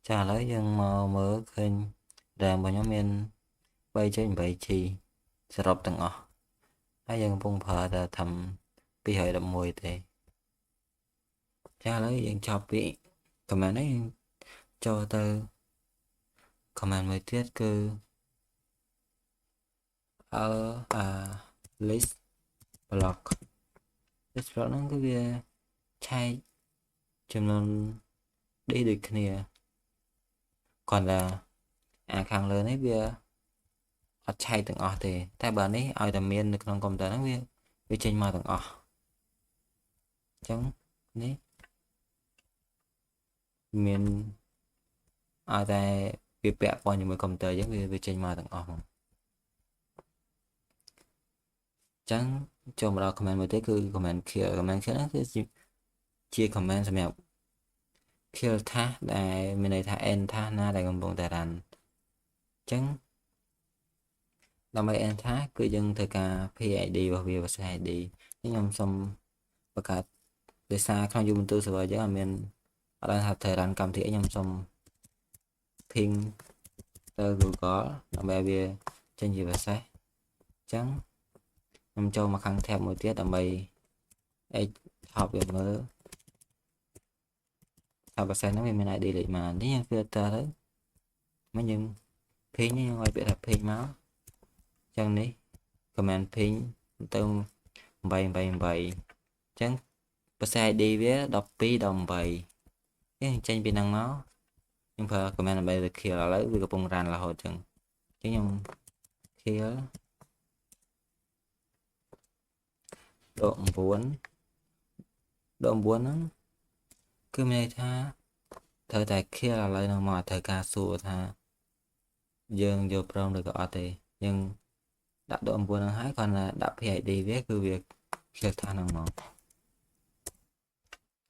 trả lấy dân mò mở kênh rằng bao nhóm mình bay trên bảy chi sẽ rộp từng ngõ hai dân phong phở đã thầm bị hơi đậm mùi thế trả lấy dân chọc bị comment ấy cho tơ comment mới tiết cứ ở list block nó cứ việc chai chùm luôn đi được nè còn là khang lớn ấy bia ở chai từng ở thì tại bạn ấy ai tầm miên được trong công tờ nó bia trên mà từng ở chẳng đấy miền ai tại việc bẹ qua những người công tờ giống như trên mà từng ở chẳng cho một comment mới tới cứ comment kia nó cứ chia comment xem nào kia tha đại mình này tha en tha na đại công bông tài đàn chẳng làm bài en tha cứ dân thời ca PID và việc sai đi nhưng nhầm xong và cả để xa không dùng tư sở chứ là mình ở đây học thời đàn cầm thì nhầm xong pin tơ vừa có làm bài về trên gì và sai chẳng nhầm châu mà khăn theo một tiết làm bài học về mới học và sai nó mình lại đi lại mà nếu như filter đấy mấy nhưng pin như ngoài việc là pin máu chẳng đấy comment pin từ bảy chẳng bữa sai đi với đọc pi đồng bảy cái tranh bị năng máu nhưng phải comment là bây giờ khi là lấy việc bông ràn là hồi chừng chứ nhưng khi đó độ bốn nó cứ mê tha thời tại kia là lấy nó mà thời ca sùa tha dương vô prong được gọi thì nhưng đặt độ 4 nó hái còn là đặt phải đi với cứ việc khi tha năng mà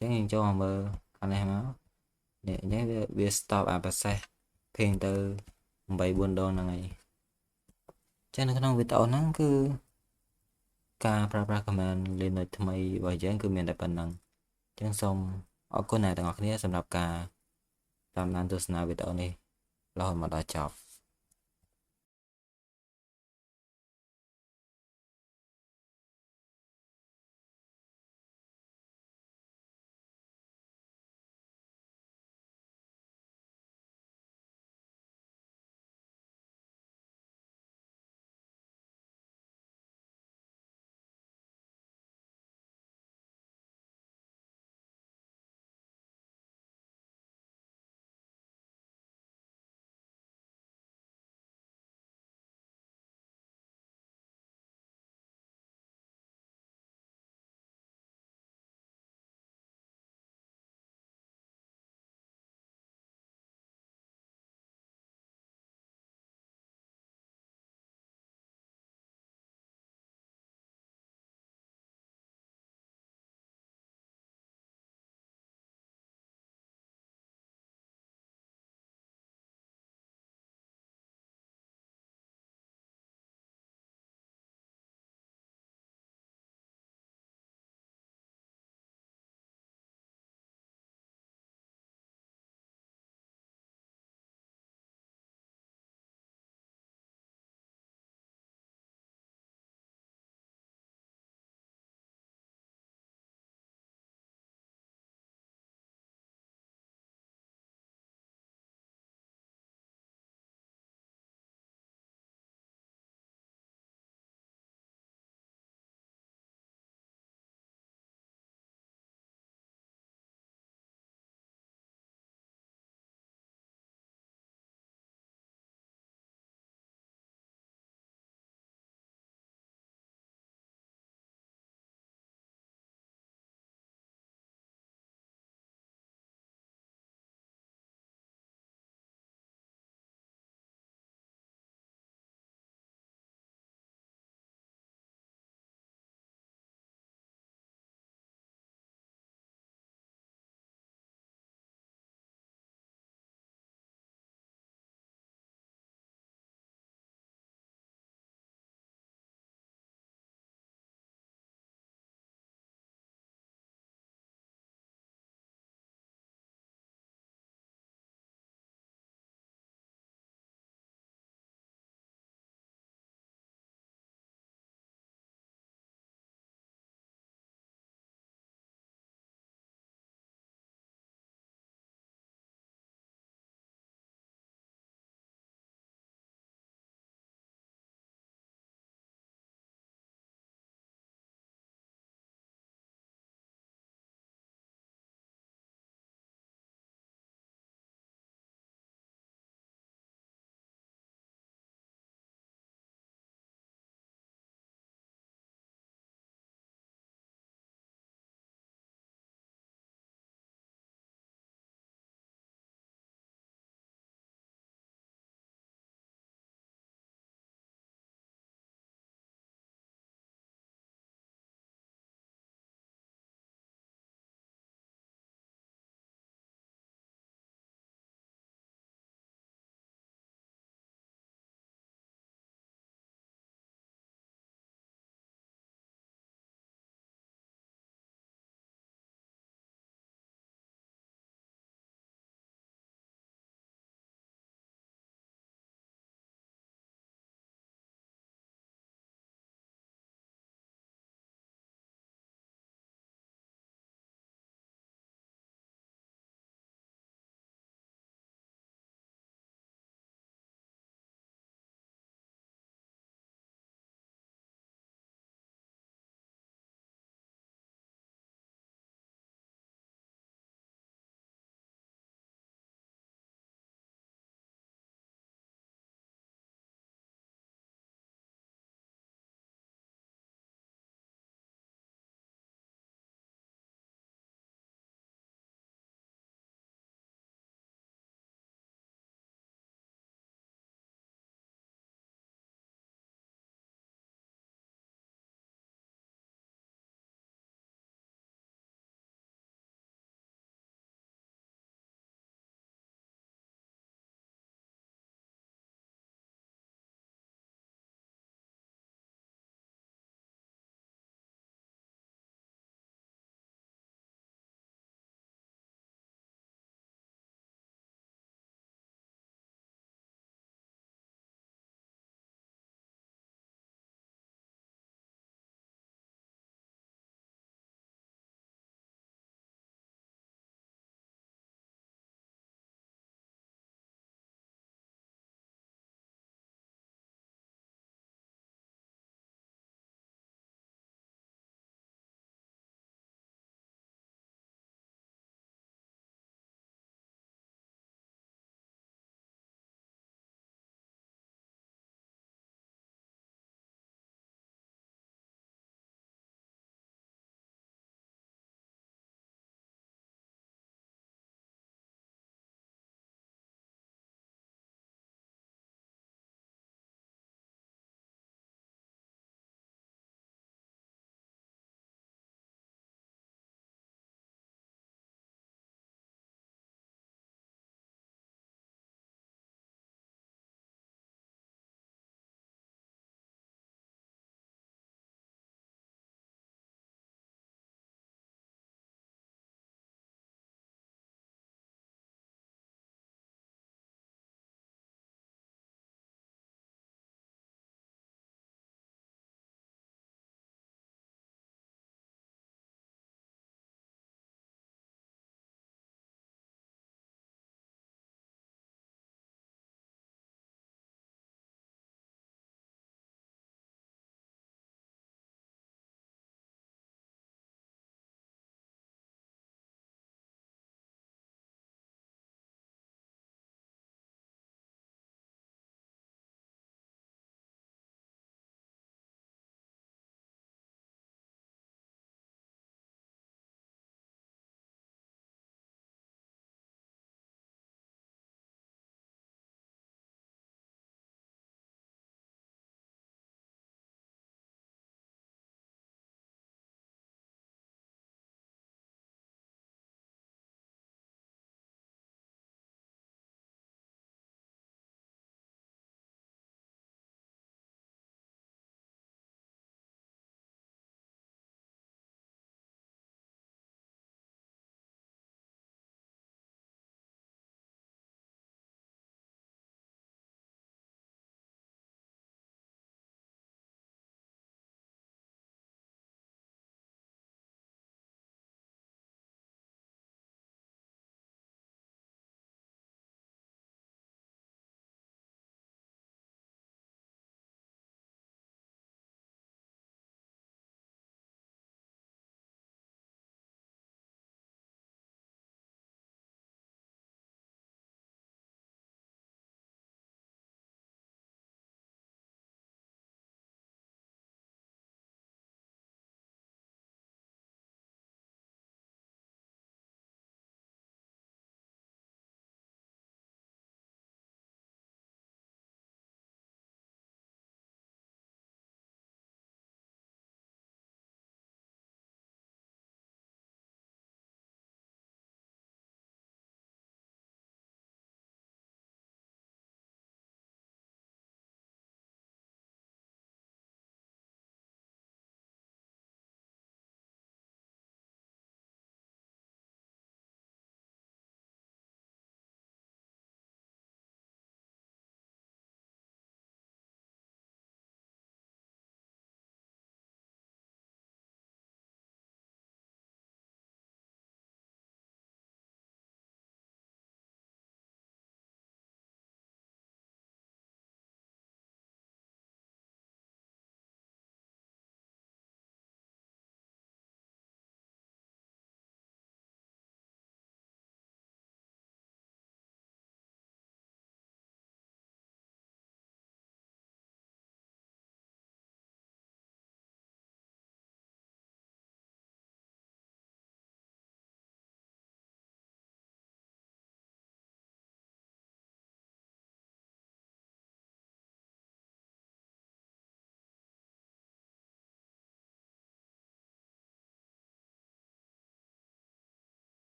chứ nhưng cho mà mơ anh em máu để nhớ việc stop à bật xe phiền từ 7 đô này cho nên cái video nó cứ ca pra comment lên nơi thay và dán cứ miền đại bản năng chẳng xong ở cô này tặng ngọcสำหรับการตามนั้นตัวสนาวิดีโอนี้เรามาได้จบ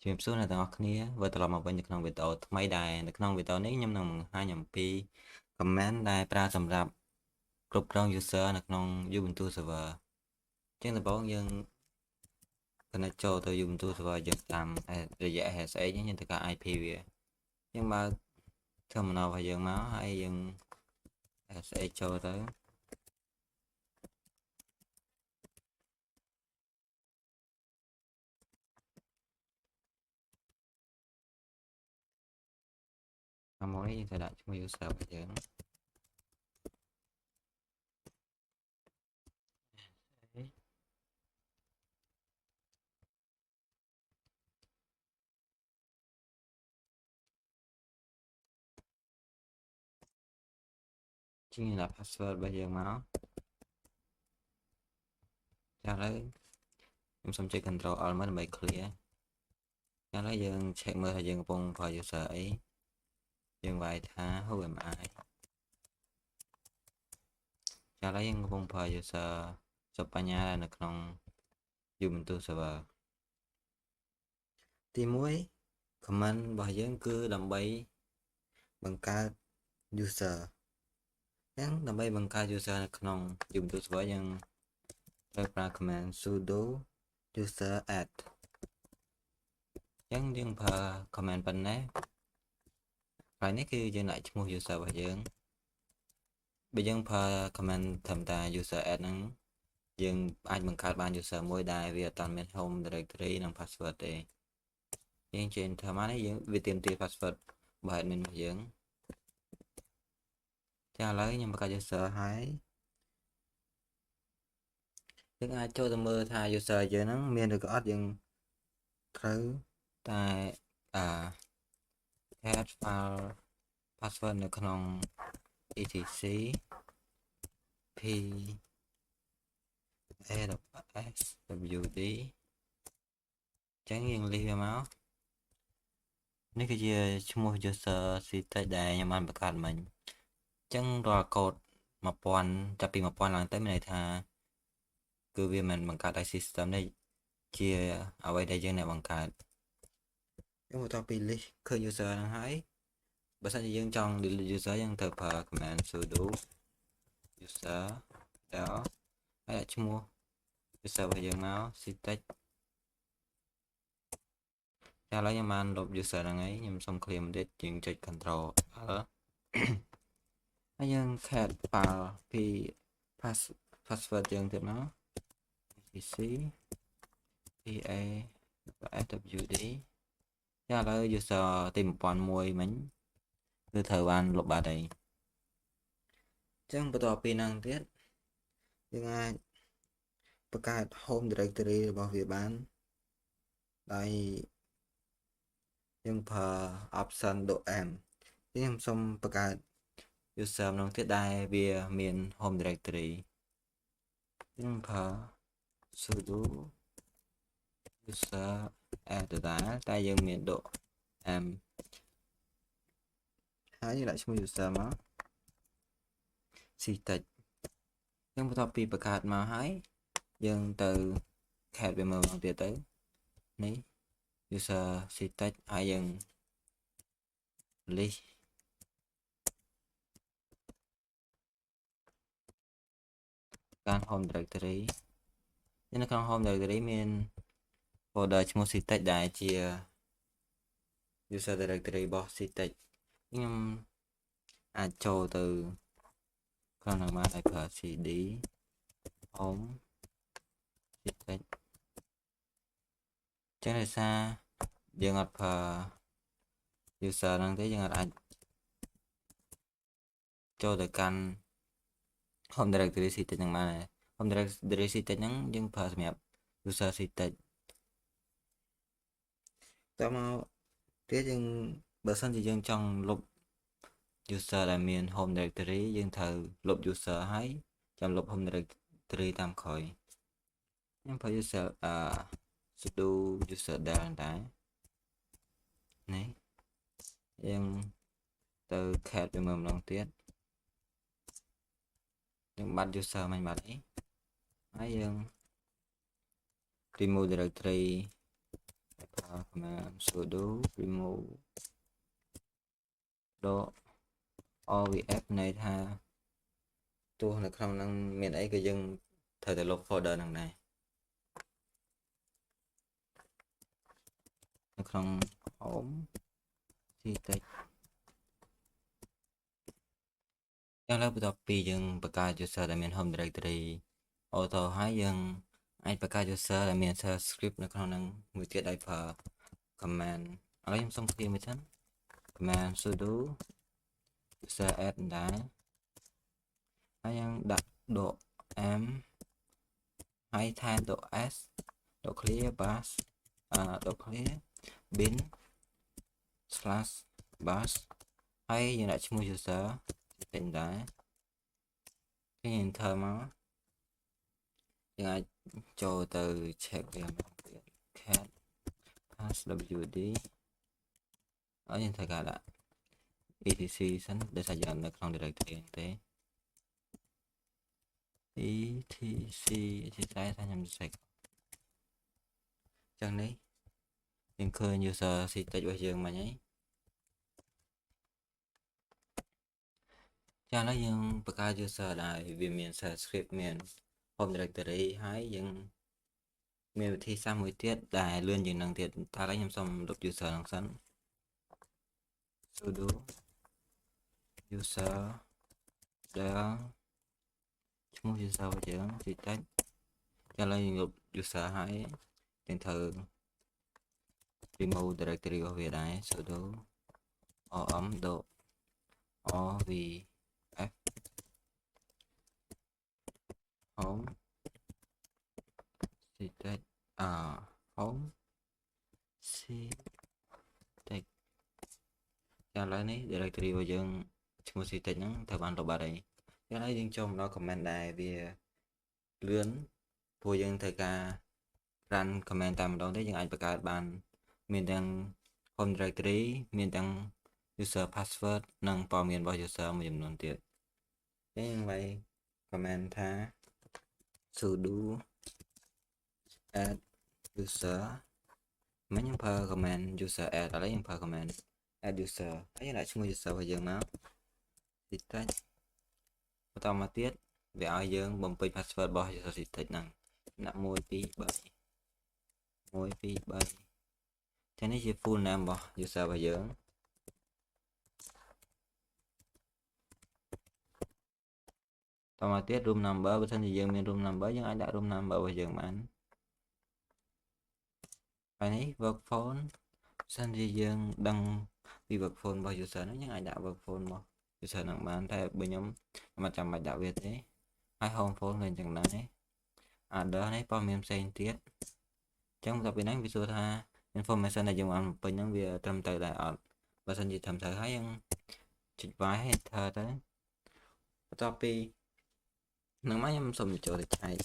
ជំរាបសួរអ្នកទាំងអស់គ្នាវិលត្រឡប់មកវិញនៅក្នុងវីដេអូថ្មីដែរនៅក្នុងវីដេអូនេះខ្ញុំនឹងបង្ហាញអំពី comment ដែលប្រើសម្រាប់គ្រប់គ្រង user នៅក្នុង Ubuntu server ជាងដំបូងយើង connect ចូលទៅ Ubuntu server យើងតាមរយៈ SSH យើងត្រូវការ IP វាយើងបើក terminal របស់យើងមកហើយយើង SSH ចូលទៅតាមមកនេះយើងត្រូវដាក់ឈ្មោះ user របស់យើងជាងដាក់ password របស់យើងមកចាឥឡូវខ្ញុំសូមចុច Ctrl Alt មកដើម្បី clear ឥឡូវយើង check មើលថាយើងកំពុងប្រើ user អីយើងវាយថា who am I ឥឡូវយើងកំពុងប្រើ user សុបញ្ញានៅក្នុង Ubuntu server ទី1 comment របស់យើងគឺដើម្បីបង្កើត user អញ្ចឹងដើម្បីបង្កើត user នៅក្នុង Ubuntu server យើងត្រូវប្រើ command sudo user add អញ្ចឹងយើងប្រើ command ប៉ុណ្ណេះហើយនេះគឺយើងដាក់ឈ្មោះ user របស់យើងបើយើងប្រើ command ត្រឹមតែ user add ហ្នឹងយើងអាចបង្កើតបាន user មួយដែលវាអត់មាន home directory និង password ទេយើងចេញធម្មតានេះយើងវាទាមទារ password របស់ admin របស់យើងចាឥឡូវខ្ញុំបង្កើត user ហើយយើងអាចចូលទៅមើលថា user យើងហ្នឹងមានឬក៏អត់យើងត្រូវតែ add file password នៅក្នុង etc p awd ចឹងយើងលីសវាមកនេះគឺជាឈ្មោះ user ctech ដែលខ្ញុំបានបង្កើតមិញចឹងរាល់កូដ1000ចាប់ពី1000ឡើងទៅមានន័យថាគឺវាមិនបង្កើតដោយ system នេះជាអ្វីដែលយើងអ្នកបង្កើតយើងបន្ទាប់ពី list ឃើញ user ហ្នឹងហើយបើសិនជាយើងចង់ delete user យើងត្រូវប្រើ command sudo user del ហើយដាក់ឈ្មោះ user របស់យើងមក ctech ឥឡូវខ្ញុំបានលុប user ហ្នឹងហើយខ្ញុំសុំ clear បន្តិចយើងចុច Ctrl L ហើយយើង cat file ពី password យើងទៀតមក etc pa swd ឥឡូវ user ទី1001មិញគឺត្រូវបានលុបបាត់ហើយអញ្ចឹងបន្ទាប់ពីហ្នឹងទៀតយើងអាចបង្កើត home directory របស់វាបានដោយយើងប្រើ option .m ខ្ញុំសូមបង្កើត user នោះទៀតដែលវាមាន home directory យើងប្រើ sudo user add តែយើងមាន .m ហើយយើងដាក់ឈ្មោះ user មក ctech យើងបន្ទាប់ពីបង្កើតមកហើយយើងទៅ cat វាមើលមកទៀតទៅនេះ user ctech ហើយយើង list ការ home directory នៅក្នុង home directory មាន folder ឈ្មោះ ctech ដែលជា user directory របស់ ctech ខ្ញុំអាចចូលទៅក្នុងហ្នឹងមកដោយប្រើ cd home ctech ចឹងដោយសារយើងអត់ប្រើ user ហ្នឹងទេយើងអាចចូលទៅកាន់ home directory ctech ហ្នឹងបានដែរ home directory ctech ហ្នឹងយើងប្រើសម្រាប់ user ctech តមកទៀតយើងបើសិនជាយើងចង់លុប user ដែលមាន home directory យើងត្រូវលុប user ហើយចាំលុប home directory តាមក្រោយខ្ញុំប្រើ user sudo user del ដែរនេះយើងទៅ cat វាមើលម្ដងទៀតយើងបាត់ user មិញបាត់អីហើយយើង remove directory command sudo remove ដក ovf ន័យថាទោះនៅក្នុងហ្នឹងមានអីក៏យើងត្រូវតែលុប folder ហ្នឹងដែរនៅក្នុង home ctech យ៉ាងឡើយបន្ទាប់ពីយើងបង្កើត user ដែលមាន home directory auto ហើយយើងអាចបង្កើត user ដែលមាន shell script នៅក្នុងហ្នឹងមួយទៀតដោយប្រើ command ឥឡូវខ្ញុំសុំគ្រាមួយសិន command sudo user add ដែរហើយយើងដាក់ដក m ហើយថែមដក s ដក clear bash ដក clear bin /bash ហើយយើងដាក់ឈ្មោះ user តែងដែរគេ enter មកយើងអាចចូលទៅ check វាម្ដងទៀត cat passwd ហើយយើងត្រូវការដាក់ etc សិនដោយសារយើងនៅក្នុង directory ហ្នឹងទេ etc តែខ្ញុំសេចចឹងនេះយើងឃើញ user ctech របស់យើងមិញហើយចាឥឡូវយើងបង្កើត user ដែលវាមាន shell script មាន home directory ហើយយើងមានវិធីសាស្ត្រមួយទៀតដែលលឿនជាងនឹងទៀតតែឥឡូវខ្ញុំសូមលុប user ហ្នឹងសិន sudo user ដែលឈ្មោះ user របស់យើង ctech ឥឡូវយើងលុប user ហើយយើងត្រូវ remove directory របស់វាដែរ sudo rm ovf home ctech home ctech ឥឡូវនេះ directory របស់យើងឈ្មោះ ctech ហ្នឹងត្រូវបានលុបបាត់ហើយឥឡូវយើងចូលមកដល់ command ដែលវាលឿនព្រោះយើងត្រូវការ run command តែម្ដងទេយើងអាចបង្កើតបានមានទាំង home directory មានទាំង user password និងព័ត៌មានរបស់ user មួយចំនួនទៀតយើងវាយ command ថា sudo add user មិញយើងប្រើ command user add ឥឡូវយើងប្រើ command add user ហើយយើងដាក់ឈ្មោះ user របស់យើងមកតិចតិចបន្តមកទៀតវាឲ្យយើងបំពេញ password របស់ user តិចតិចហ្នឹងដាក់1 2 3 ចានេះជា full name របស់ user របស់យើងតមកទៀត room number បើសិនជាយើងមាន room number យើងអាចដាក់ room number របស់យើងបានហើយនេះ work phone បើសិនជាយើងដឹងពី work phone របស់ user ហ្នឹងយើងអាចដាក់ work phone របស់ user ហ្នឹងបានតែបើខ្ញុំអត់ចាំបាច់ដាក់វាទេហើយ home phone វិញចឹងដែរ other នេះព័ត៌មានផ្សេងទៀតអញ្ចឹងបន្ទាប់ពីហ្នឹងវាសួរថា information ដែលយើងបានបំពេញហ្នឹងវាត្រឹមត្រូវដែរអត់បើសិនជាត្រឹមត្រូវហើយយើងចុច y ហើយ enter ទៅបន្ទាប់ពីហ្នឹងមកខ្ញុំសូមចូលទៅឆែក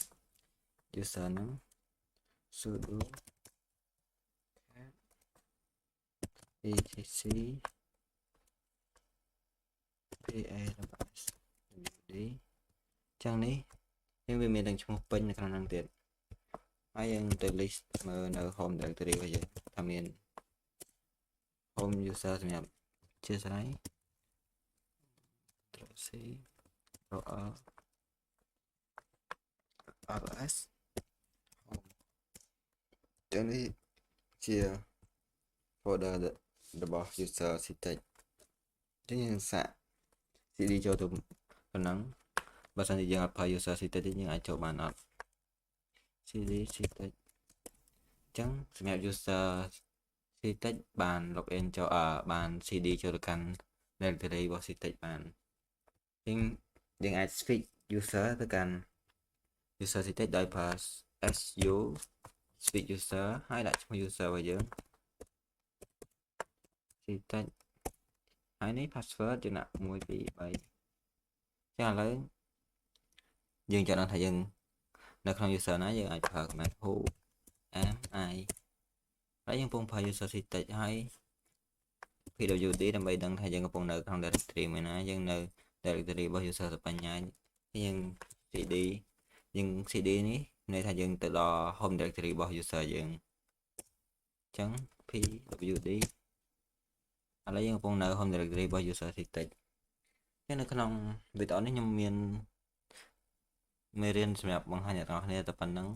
user ហ្នឹង sudo etc passwd ចឹងនេះយើងវាមានទាំងឈ្មោះពេញនៅក្នុងហ្នឹងទៀតហើយយើងទៅ list មើលនៅ home directory របស់យើងថាមាន home user សម្រាប់ជាស្រ័យ Tracy rs ចឹងនេះជា folder របស់ user ctech ចឹងយើងសាក cd ចូលទៅប៉ុណ្ណឹងបើសិនជាយើងអត់ប្រើ user ctech ទេយើងអាចចូលបានអត់ cd ctech ចឹងសម្រាប់ user ctech បាន login ចូលបាន cd ចូលទៅកាន់ directory របស់ ctech បានយើងអាច switch user ទៅកាន់ user ctech ដោយប្រើ su switch user ហើយដាក់ឈ្មោះ user របស់យើង ctech ហើយនេះ password យើងដាក់1 2 3ចឹងឥឡូវយើងចង់ដឹងថាយើងនៅក្នុង user ណាយើងអាចប្រើ command who am I ហើយយើងកំពុងប្រើ user ctech ហើយ pwd ដើម្បីដឹងថាយើងកំពុងនៅក្នុង directory មួយណាយើងនៅ directory របស់ user សបញ្ញាយើង cd នេះន័យថាយើងទៅដល់ home directory របស់ user យើង ចឹង pwd ឥឡូវយើងកំពុងនៅ home directory របស់ user tick ចឹងនៅក្នុងវីដេអូនេះខ្ញុំមានមេរៀនសម្រាប់បង្ហាញអ្នកទាំងអស់គ្នាតែប៉ុណ្្នឹង